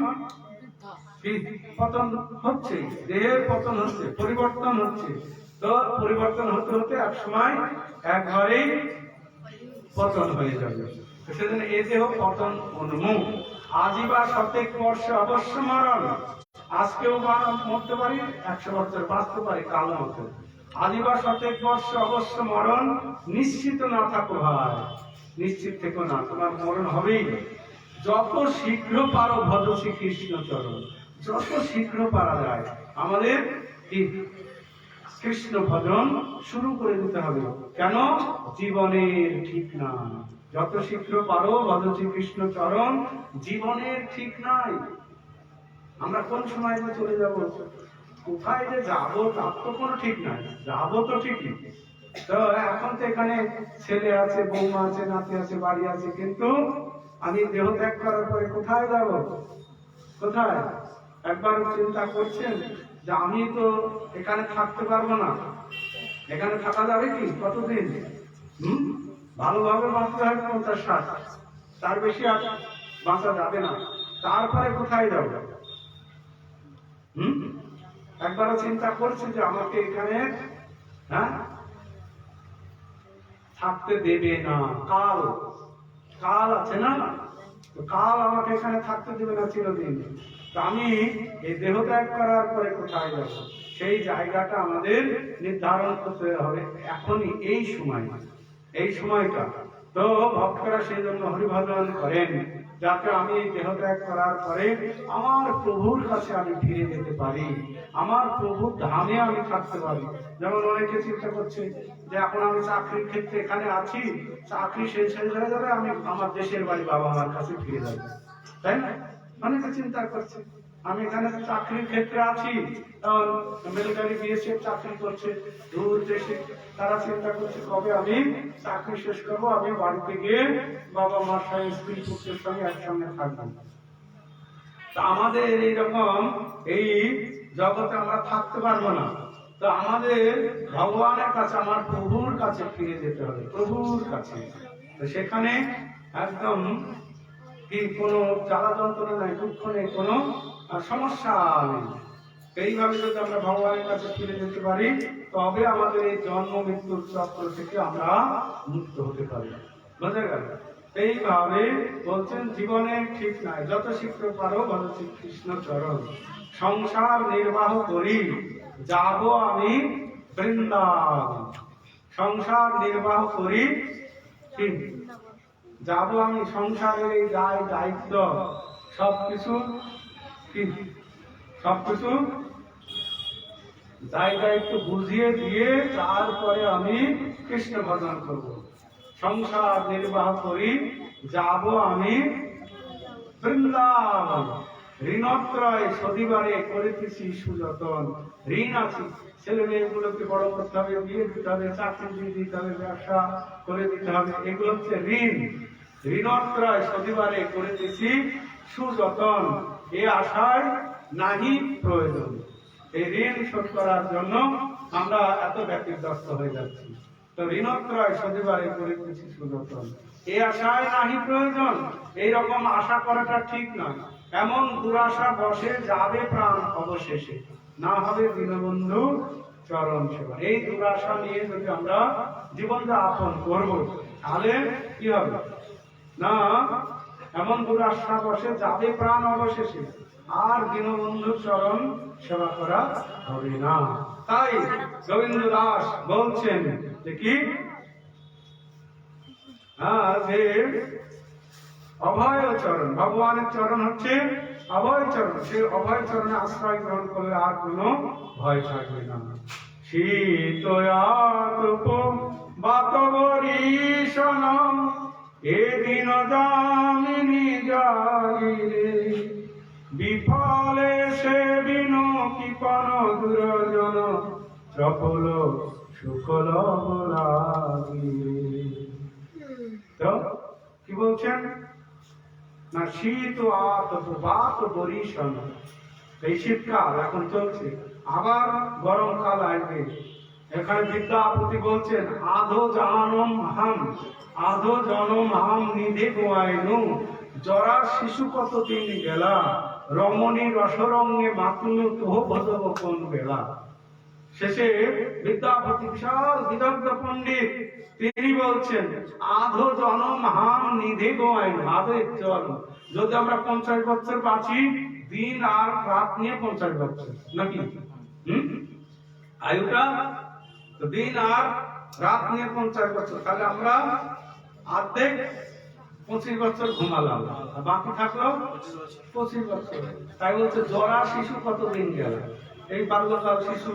পতন হচ্ছে, দেহের পতন হচ্ছে, পরিবর্তন হচ্ছে। তো পরিবর্তন হতে হতে এক সময় একবারেই পতন হয়ে যাবে। সেজন্য এ দেহ পতন উন্মুখ, আজিবা শতেক বর্ষে অবশ্য মরণ। আজকেও মরতে পারি, 100 বছর বাঁচতে পারি, কাল মতো। আজিবা শতেক বর্ষে অবশ্য মরণ, নিশ্চিত না থাকো ভাই, নিশ্চিত থেকো না, তোমার মরণ হবেই। যত শীঘ্র পারো ভজ শ্রী কৃষ্ণ চরণ, যত শীঘ্র পারা যায় আমাদের কৃষ্ণ ভজন শুরু করে দিতে হবে। কেন? জীবনের ঠিক না, যত শীঘ্র পারো ভজ শ্রী কৃষ্ণ চরণ, জীবনের ঠিক নাই। আমরা কোন সময় যে চলে যাব, কোথায় যে যাবো তার তো কোনো ঠিক নাই, যাবো তো ঠিকই। তো এখন তো এখানে ছেলে আছে, বৌমা আছে, নাতি আছে, বাড়ি আছে, কিন্তু আমি দেহ ত্যাগ করার পরে কোথায় যাব? কোথায়? একবার চিন্তা করছেন যে আমি তো এখানে থাকতে পারবো না, এখানে থাকা যাবে কি কতদিন? ভালোভাবে বাঁচতে হবে 50-60, তার বেশি আর বাঁচা যাবে না। তারপরে কোথায় যাব? একবারও চিন্তা করছে যে আমাকে এখানে থাকতে দেবে না, কাল কাল আছে না, কাল আমাকে এখানে থাকতে দেবে না চিরদিন। আমি এই দেহ ত্যাগ করার পরে কোথায় যাব? সেই জায়গাটা আমাদের নির্ধারণ করতে হবে এখনই, এই সময়, এই সময়টা। তো ভক্তরা সেই জন্য হরিভজন করেন, যাতে আমি এই দেহ ত্যাগ করার পরে আমার প্রভুর কাছে আমি ফিরে যেতে পারি, আমার প্রভুর ধামে আমি থাকতে পারি। যেমন অনেকে চিন্তা করছে যে এখন আমি চাকরির ক্ষেত্রে এখানে আছি, চাকরি শেষ হয়ে যাবে, আমি আমার দেশের বাড়ি বাবা মার কাছে ফিরে যাবো, তাই না? অনেকে চিন্তা করছে আমি এখানে চাকরির ক্ষেত্রে আছি, মিলিটারি বিএসএফ চাকরি করছে দূর দেশে, তারা চিন্তা করছে কবে আমি চাকরি শেষ করবো, আমি বাড়িতে গিয়ে বাবা মার সঙ্গে, স্ত্রী পুত্রের সঙ্গে একসঙ্গে থাকবো। তা আমাদের এইরকম এই জগতে আমরা থাকতে পারবো না। তো আমাদের ভগবানের কাছে, আমার প্রভুর কাছে ফিরে যেতে হবে, প্রভুর কাছে। তো সেখানে একদম কি কোনো জ্বালা যন্ত্রণা নাই, দুঃখ নেই, কোনো সমস্যা নেই। এইভাবে যদি আমরা ভগবানের কাছে ফিরে যেতে পারি, তবে আমাদের এই জন্ম মৃত্যুর চক্র থেকে আমরা মুক্ত হতে পারি। বোঝা গেল? এইভাবে বলছেন, জীবনে ঠিক নাই, যত শীঘ্র পারো ভজ শ্রী কৃষ্ণ চরণ, সংসার নির্বাহ করি যাব আমি বৃন্দাবন। সংসার নির্বাহ করি ঠিক যাব আমি, সংসারের এই দায় দায়িত্ব সবকিছু সবকিছু জায়গায় একটু বুঝিয়ে দিয়ে তারপরে আমি কৃষ্ণ ভজন করব, সংসার নির্বাহ করি, যাব আমি বৃন্দাবন। ঋণত্রয় সদিবারে করিতেছি সুযতন। ঋণ আছে, ছেলে মেয়েগুলোকে বড় করতে হবে, বিয়ে দিতে হবে, চাকরি দিয়ে দিতে হবে, ব্যবসা করে দিতে হবে, এগুলো হচ্ছে ঋণ। ঋণত্রয় সদিবারে করিতেছি সুযতন, এ আশায় নাহি প্রয়োজন। এই ঋণ শোধ করার জন্য আমরা এত ব্যতিগ্রস্ত হয়ে যাচ্ছি। তো ঋণত্রয় সদিবারে করিতেছি সুযতন, এ আশায় নাহি প্রয়োজন। এইরকম আশা করাটা ঠিক নয়। এমন দুরাশা বসে যাবে প্রাণ অবশেষে, না হবে দীনবন্ধু চরণ সেবা। এই দুরাশা নিয়ে যদি আমরা জীবন যাপন করবো তাহলে কি হবে না, এমন দুরাশা বসে যাবে প্রাণ অবশেষে, আর দীনবন্ধুর চরণ সেবা করা হবে না। তাই গোবিন্দ দাস বলছেন যে কি, যে অভয় চরণ, ভগবানের চরণ হচ্ছে অভয় চরণ। সেই অভয় চরণে আশ্রয় গ্রহণ করলে আর কোনো ভয় থাকবে না। শীতয়াতপ বাতবরীশন এদিন যামিনী জাগিরে, বিফলে সে বিনু কৃপণ দুর্জন, চপল শুকল লাগিরে। তো কি বলছেন না, শীত আতপ বাত বরিশন, এই শীতকাল এখন চলছে, আবার গরমকাল আসবে। এখানে বিদ্যাপতি বলছেন আধো জনম হাম নিধে গোয়াইনু, জরা শিশু কতদিন গেলা, রমণী রসরঙ্গে মাতুনু তোহ ভজব কোন বেলা। শেষে বিদ্যাপতি বিশাল বিদগ্ধ পণ্ডিত, তিনি বলছেন আধো জনম হাম নিধে গোয়াইনু, আধের জন্ম। যদি আমরা 50 বছর বাঁচি, দিন আর রাত নিয়ে 50 বছর নাকি আয়ুটা, তো দিন আর রাত নিয়ে 50 বছর, তাহলে আমরা অর্ধেক 25 বছর ঘুমালাম, বাকি থাকলো 25 বছর। তাই বলছে জরা শিশু কতদিন গেল, এই বাল্যকাল শিশু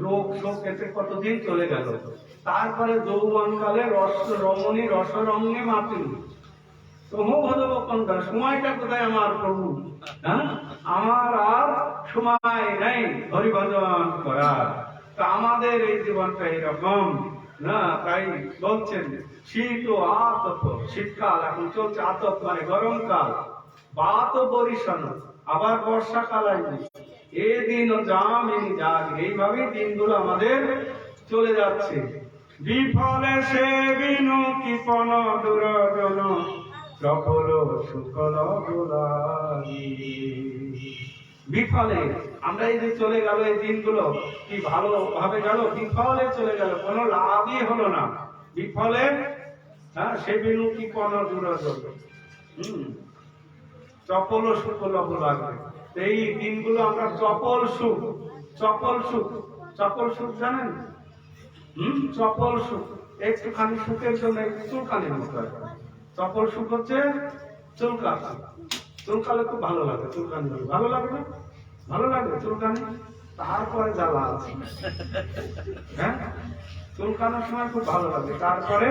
রোগ শোক এতে কতদিন চলে গেল। তারপরে যৌবনকালে রমণী রসরঙ্গে মাতুল, সময়টা কোথায় আমার প্রভু, আমার আর সময় নেই হরিভজন করার। তা আমাদের এই জীবনটা এইরকম না। তাই বলছেন শীত ও আতপ, শীতকাল এখন চলছে, আতপ মানে গরমকাল, বাত বরিশন আবার বর্ষাকাল আসবে, এ দিন যামিনী জাগি, এইভাবে দিনগুলো আমাদের চলে যাচ্ছে। বিফলে সে বিনু কৃপণ দুর্জন, চপল শুকল গোলাগি। বিফলে আমরা এই যে চলে গেল এই দিনগুলো, কি ভালো ভাবে গেল, বিফলে চলে গেল, কোনো লাভই হলো না। বিফলে সে বিনু কৃপণ দুর্জন, চপল শুকল গোলাগি। এই দিনগুলো আমরা চপল সুখ, চপল সুখ, চপল সুখ জানেন, চপল সুখ, একটুখানি সুখের জন্য চুলকানি নিতে হয়। চপল সুখ হচ্ছে চুলকানি, চুলকালে খুব ভালো লাগে, চুলকানি ভালো লাগবে, ভালো লাগবে চুলকানি, তারপরে জ্বালা আছে, হ্যাঁ চুলকানোর সময় খুব ভালো লাগে, তারপরে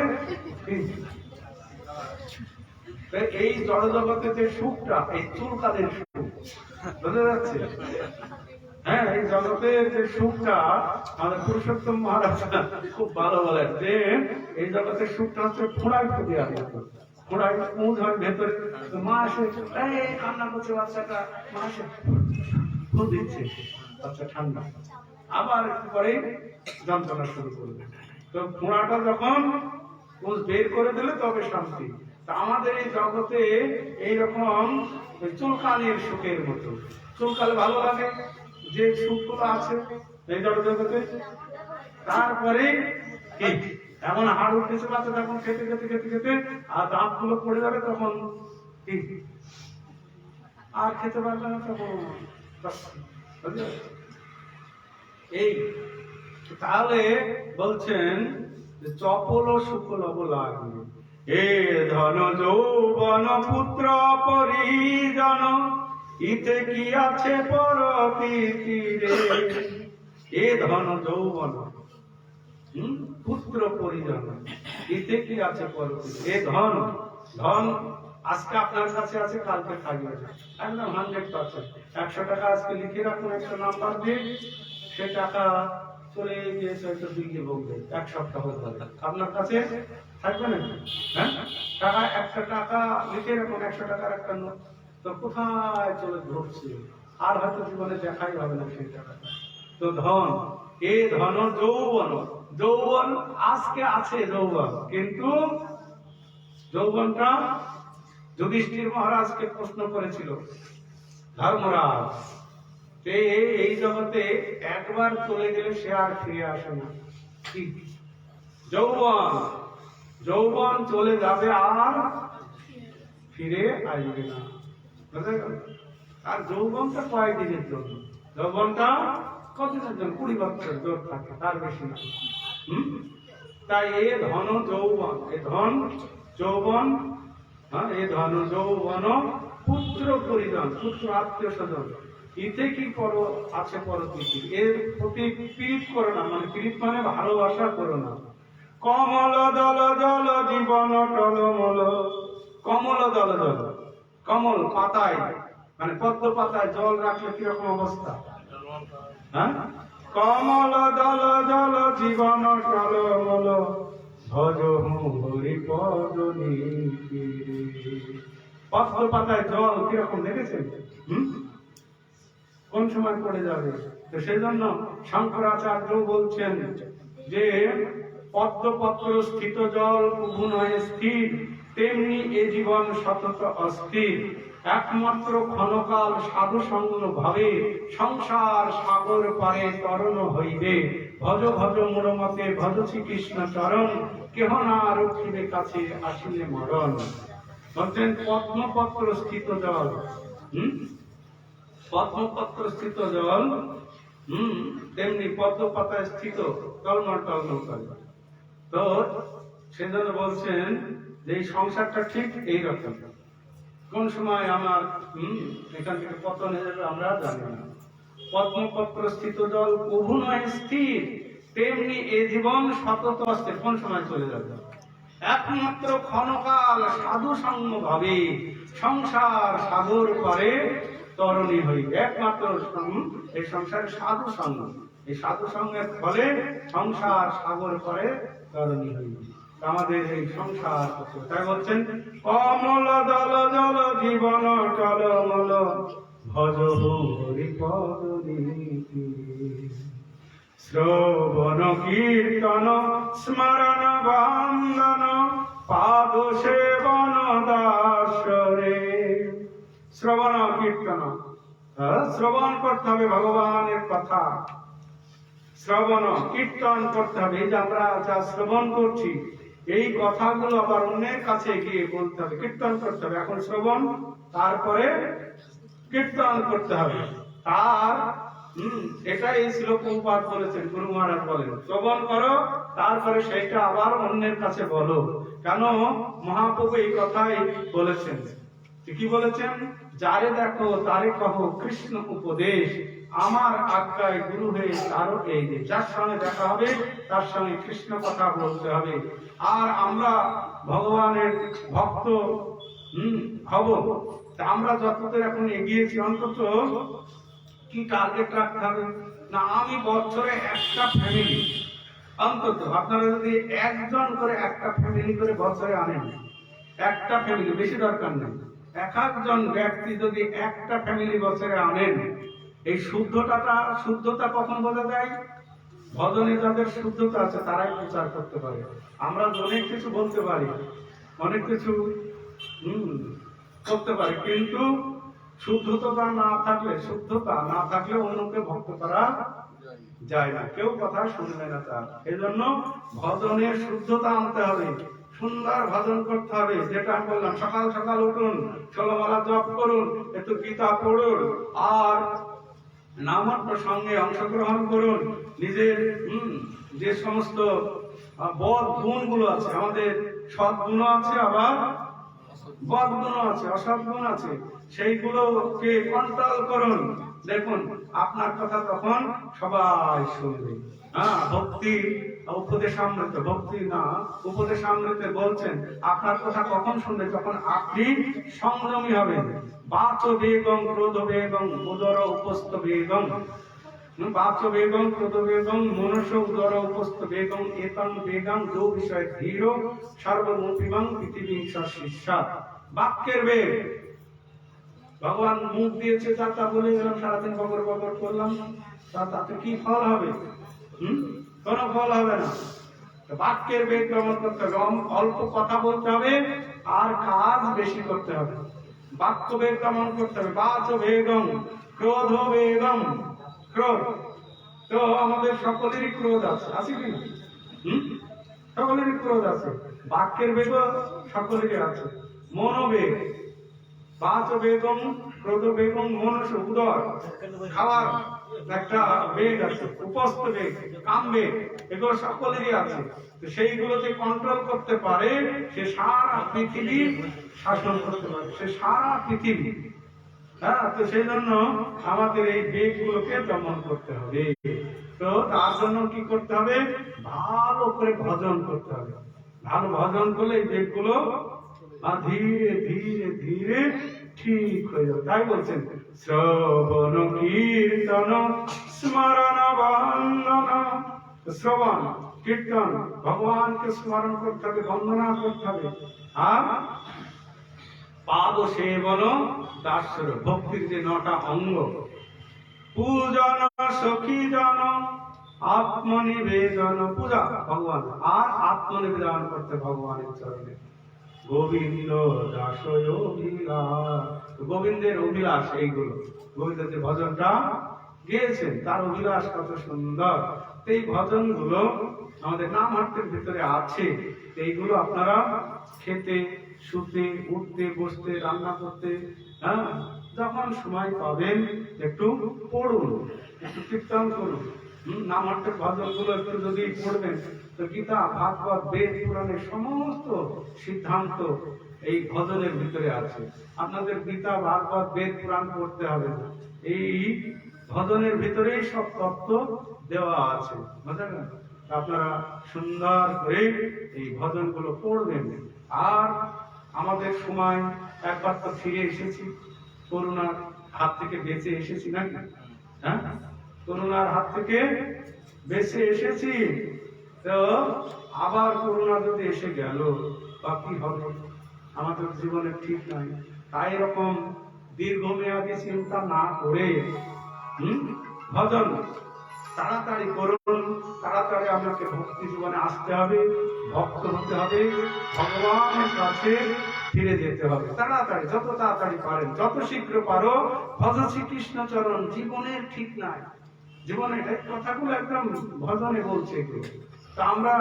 এই জড়জগতে যে সুখটা, এই চুলকানের সুখ, বোঝা যাচ্ছে? হ্যাঁ, এই জগতের যে সুখটা আমাদের পুরুষোত্তম মহারাজ খুব ভালো বলেন যে এই জগতের সুখটা হচ্ছে ফোড়ায় ফুটে আসে, ফোড়ায় পুঁজ হয় ভেতরে, মা আসে কান্না করছে বাচ্চাটা, মা আসে ফুঁ দিচ্ছে, বাচ্চা ঠান্ডা, আবার একটু পরে যন্ত্রণা শুরু করবে। তো ফোড়াটা যখন পুঁজ বের করে দিলে তবে শান্তি। তা আমাদের এই জগতে এইরকম চুলকানির সুখের মতো, চুলকালে ভালো লাগে যে সুখগুলো আছে এই জগতে, তারপরে এমন হাড় উঠতেছে বাচ্চা, তখন খেতে খেতে খেতে খেতে আর দাঁত গুলো পড়ে যাবে, তখন আর খেতে পারবে না, তখন এই। তাহলে বলছেন চপল শুকল লাগবে, এ ধন যৌবন পুত্র পরিজন, ইতে কি আছে পরকীর্তি রে, এ ধন যৌবন পুত্র পরিজন, এতে কি আছে পরকীর্তি। এ ধন, ধন আজকে আপনার কাছে আছে, কালকে থাকবে না, একদম 100%। 100 টাকা আজকে লিখে রাখুন, একটা নাম্বার দিয়ে, সে টাকা চলে গিয়েছে হয়তো দিল্লি বলবে, 1 সপ্তাহ পরে আপনার কাছে থাকবে না। হ্যাঁ, টাকা 100 টাকা লিখে রাখুন, 100 টাকার একটা নোট, তো কোথায় চলে ঘুরছে, আর হয়তো জীবনে দেখাই হবে না সেই টাকাটা। তো ধন, এ ধন যৌবন, যৌবন আজকে আছে যৌবন, কিন্তু যৌবনটা যুধিষ্ঠির মহারাজকে প্রশ্ন করেছিল ধর্মরাজ, এই জগতে একবার চলে গেলে সে আর ফিরে আসে না। যৌবন, যৌবন চলে যাবে আর ফিরে আসবে না। আর যৌবনটা কয়েকদিনের জন্য, যৌবনটা কতদিনের জন্য? 20 বছর জোর থাকে, তার বেশি না। তাই এ ধন যৌবন, এ ধন যৌবন, এ ধন যৌবন পুত্র পরিজন, পুত্র আত্মীয় স্বজন, এতে কি আছে পরকীর্তি, এর প্রতি পীড়িত করো না, মানে পীড়িত মানে ভালোবাসা করো না। কমল দল জল জীবন টলমল, কমল দল জল, কমল পাতায় মানে পদ্ম পাতায় জল রাখলে কিরকম অবস্থা? হ্যাঁ, কমল দল জল জীবন টলমল, ভজ হরি পদ নীতি। পদ্ম পাতায় জল কিরকম দেখেছেন? কোন সময় পড়ে যাবে। তো সেই জন্য শঙ্করাচার্য বলছেন যে পদ্মপত্র স্থিত জল উভু নয় স্থির, তেমনি এ জীবন সতত অস্থির। একমাত্র ক্ষণকাল সাধু সঙ্গ ভাবে, সংসার সাগর পারে তরণ হইবে। ভজ ভজ মোরমতে ভজ শ্রীকৃষ্ণ চরণ, কেহ না রক্ষিবে কাছে আসিলে মরণ। বলছেন পদ্মপত্র স্থিত জল, পদ্মপত্র স্থিত জল তেমনি পদ্ম পাতায় স্থিত টলমল টলমল করে। তো সেজন্য বলছেন যে এই সংসারটা ঠিক এইরকম, কোন সময় আমার এখান থেকে পতন হয়ে যাবে আমরা জানি না। পদ্মপত্র স্থিত জল প্রভু নয় স্থির, তেমনি এ জীবন সতত অস্থির, কোন সময় চলে যাবে। একমাত্র ক্ষণকাল সাধু সঙ্গ ভাবে, সংসার সাগর পারে তরণী হইবে। একমাত্র এই সংসারের সাধু সঙ্গ, এই সাধু সঙ্গের ফলে সংসার সাগর পারে তরণী হইবে। আমাদের এই সংসার, তাই বলছেন কমল দল জল জীবন টলমল, ভজ হরি পদ নীতি। শ্রবণ কীর্তন স্মরণ বন্দন, পাদ সেবন দাসরে। শ্রবণ কীর্তন, শ্রবণ করতে হবে ভগবানের কথা, শ্রবণ কীর্তন করতে হবে। এই যে আমরা যা শ্রবণ করছি এই কথাগুলো আবার অন্যের কাছে গিয়ে বলতে হবে, কীর্তন করতে হবে। এখন শ্রবণ, তারপরে কীর্তন করতে হবে। তার এটাই শ্লোক প্রভুপাদ বলেছেন, গুরু মহারাজ বলেন শ্রবণ করো, তারপরে সেইটা আবার অন্যের কাছে বলো। কেন মহাপ্রভু এই কথাই বলেছেন, কি বলেছেন? যারে দেখো তারে কহ কৃষ্ণ উপদেশ, আমার আজ্ঞায় গুরু হয়ে তারও এই দেশ। যার সঙ্গে দেখা হবে তার সঙ্গে কৃষ্ণ কথা বলতে হবে। আর আমরা ভগবানের ভক্ত হব, আমরা যতদূর এখন এগিয়েছি, অন্তত কি টার্গেট রাখতে হবে না, আমি বছরে একটা ফ্যামিলি, অন্তত আপনারা যদি একজন করে একটা ফ্যামিলি করে বছরে আনেন, একটা ফ্যামিলি, বেশি দরকার নেই, একজন ব্যক্তি যদি একটা ফ্যামিলি বছরে আনেন, এই শুদ্ধতা কখন বোঝা যায়? ভজনে যাদের শুদ্ধতা আছে তারাই প্রচার করতে পারে। আমরা অনেক কিছু বলতে পারি, অনেক কিছু করতে পারি, কিন্তু শুদ্ধতা না থাকলে অন্যকে ভক্ত করা যায় না, কেউ কথা শুনবে না তার। এই জন্য ভজনের শুদ্ধতা আনতে হবে, সুন্দর ভজন করতে হবে। যেটা আমি বললাম, সকাল সকাল উঠুন, ষোলমালা জপ করুন, একটু গীতা পড়ুন, আর নামাত্ম সঙ্গে অংশগ্রহণ করুন। নিজের যে সমস্ত বদ গুণগুলো আছে, আমাদের সৎ গুণ আছে, আবার বদগুণ আছে, অসৎ গুণ আছে, সেইগুলোকে কন্ট্রোল করুন। দেখুন আপনার কথা তখন সবাই শুনবে। হ্যাঁ, ভক্তি উপদেশামৃত, ভক্তি না উপদেশামৃতে বলছেন আপনার কথা কখন শুনবে, যখন আপনি সংযমী হবেন। বাচ বেগং ক্রোধ বেগং উদর উপস্থ বেগং, বাচ বেগং ক্রোধ বেগং মনুষ্য উদর উপস্থ বেগং এতং বেগং যো বিষয় ধীর সর্বমুপিবং পৃথিবী শিষ্যাৎ। বাক্যের বেগ, ভগবান মুখ দিয়েছে তা বলে গেলাম, সারাদিন বগর বগর করলাম, তাতে কি ফল হবে? কোন ফল হবে না। বাক্যের বেগ দমন করতে হবে, অল্প কথা বলতে হবে আর কাজ বেশি করতে হবে। বাক্য বেগ দমন করতে হবে। বাচ বেগম ক্রোধ বেগম, ক্রোধ তো আমাদের সকলেরই ক্রোধ আছে, আছে কি না? সকলেরই ক্রোধ আছে, বাক্যের বেগ সকলেরই আছে। মনোবেগ, বাচ বেগম ক্রোধ বেগম মনুষ্য উদর, খাওয়ার একটা বেগ আছে, উপস্থ বেগ, কাম বেগ, এগুলো সকলেরই আছে। তো সেইগুলোকে কন্ট্রোল করতে পারে সে সারা পৃথিবী শাসন করতে পারে, সে সারা পৃথিবী। হ্যাঁ, তো সেই জন্য আমাদের এই বেগগুলোকে দমন করতে হবে। তো তার জন্য কি করতে হবে? ভালো করে ভজন করতে হবে। ভালো ভজন করলে এই বেগগুলো ধীরে ধীরে ধীরে ঠিক হয়ে যাবে। তাই বলছেন শ্রবণ কীর্তন স্মরণ বন্দনা। শ্রবণ কীর্তন, ভগবানকে স্মরণ করতে হবে, বন্দনা করতে হবে। আর পাদ সেবন দাসর, ভক্তির যে 9টা অঙ্গ, পূজন সখী জন আত্মনিবেদন, পূজা ভগবান আর আত্মনিবেদন করতে ভগবানের চরণে। গোবিন্দ দাসয় অভিলাষ, গোবিন্দের অভিলাষ এইগুলো। গোবিন্দের যে ভজনটা গেয়েছেন তার অভিলাষ কত সুন্দর। এই ভজনগুলো আমাদের নাম হাটের ভিতরে আছে। এইগুলো আপনারা খেতে, শুতে, উঠতে, বসতে, রান্না করতে, হ্যাঁ, যখন সময় পাবেন একটু পড়ুন, একটু কীর্তন করুন। নাম হাটের ভজনগুলো একটু যদি পড়বেন তো গীতা, ভাগবত, বেদ, পুরাণের সমস্ত সিদ্ধান্ত এই ভজনের ভিতরে আছে। আপনাদের গীতা, ভাগবত, বেদ, পুরাণ পড়তে হবে না, এই ভজনের ভিতরেই সব তত্ত্ব দেওয়া আছে, বুঝলেন? আপনারা সুন্দর করে এই ভজনগুলো পড়বেন। আর আমাদের সময় একবার তো ফিরে এসেছি, করোনার হাত থেকে বেঁচে এসেছি নাকি? হ্যাঁ, করোনার হাত থেকে বেঁচে এসেছি, তো আবার করোনা যদি এসে গেল বা কি হবে আমাদের জীবনে ঠিক নাই। তাই এরকম দীর্ঘমেয়াদী চিন্তা না করে ভজন তাড়াতাড়ি করুন। তাড়াতাড়ি আপনাকে ভক্তি জীবনে আসতে হবে, ভক্ত হতে হবে, ভগবানের কাছে ফিরে যেতে হবে। তাড়াতাড়ি, যত তাড়াতাড়ি পারেন, যত শীঘ্র পারো ভজ শ্রীকৃষ্ণ চরণ। জীবনের ঠিক নাই, জীবনে কথাগুলো একদম ভজনে বলছে এগুলো। তো আমরা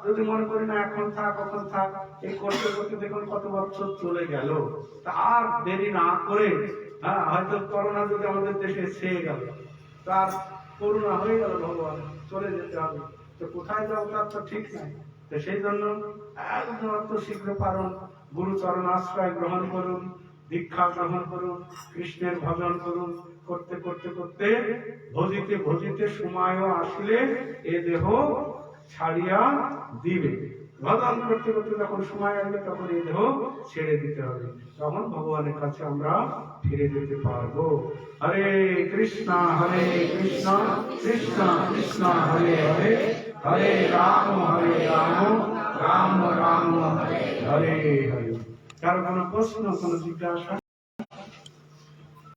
যদি মনে করি না এখন থাক, কখন থাক, এই করতে করতে দেখুন কত বছর চলে গেল। তা আর দেরি না করে, হ্যাঁ, হয়তো করোনা যদি আমাদের দেশে ছেয়ে গেল, তার করোনা হয়ে গেল, ভগবান চলে যেতে হবে, তো কোথায় যাবো তার তো ঠিক নাই। তো সেই জন্য একদম অত শীঘ্র পারুন গুরুচরণ আশ্রয় গ্রহণ করুন, দীক্ষা গ্রহণ করুন, কৃষ্ণের ভজন করুন। করতে করতে করতে ভজিতে ভজিতে সময়ও আসলে এ দেহ ছাড়িয়া দিবে। ভজন করতে করতে যখন সময় আসবে তখন এই দেহ ছেড়ে দিতে হবে, তখন ভগবানের কাছে আমরা ফিরে যেতে পারবো। হরে কৃষ্ণ কৃষ্ণ কৃষ্ণ হরে হরে, হরে রাম রাম রাম হরে হরে। কারো কোনো প্রশ্ন, কোনো জিজ্ঞাসা?